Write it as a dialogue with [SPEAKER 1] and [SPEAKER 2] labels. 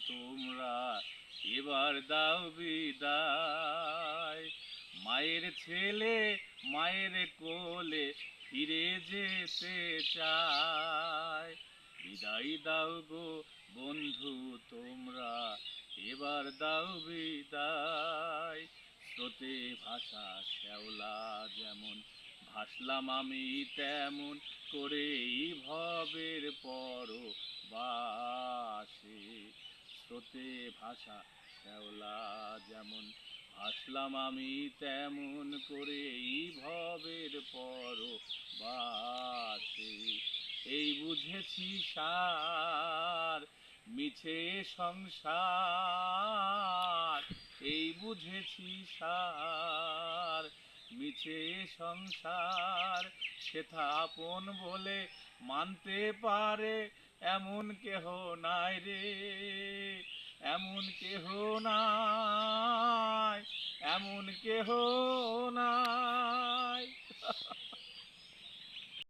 [SPEAKER 1] তোমরা এবার দাও বিদায়। মায়ের ছেলে মায়ের কোলে ফিরে যেতে চায়। বিদায় দাও গো বন্ধু তোমরা এবার দাও বিদায়। স্রোতে ভাসা শ্যাওলা যেমন ভাসলাম আমি তেমন করেই ভবের পরবাসে। স্রোতে ভাসা শ্যাওলা যেমন ভাসলাম আমি তেমন করেই ভবের পরবাসে। এই বুঝেছি সার মিছে সংসার, এই বুঝেছি সার মিছে সংসার। সেথা আপন বলে মানতে পারে এমন কেহ নাই রে, এমন কেহ নাই, এমন কেহ নাই।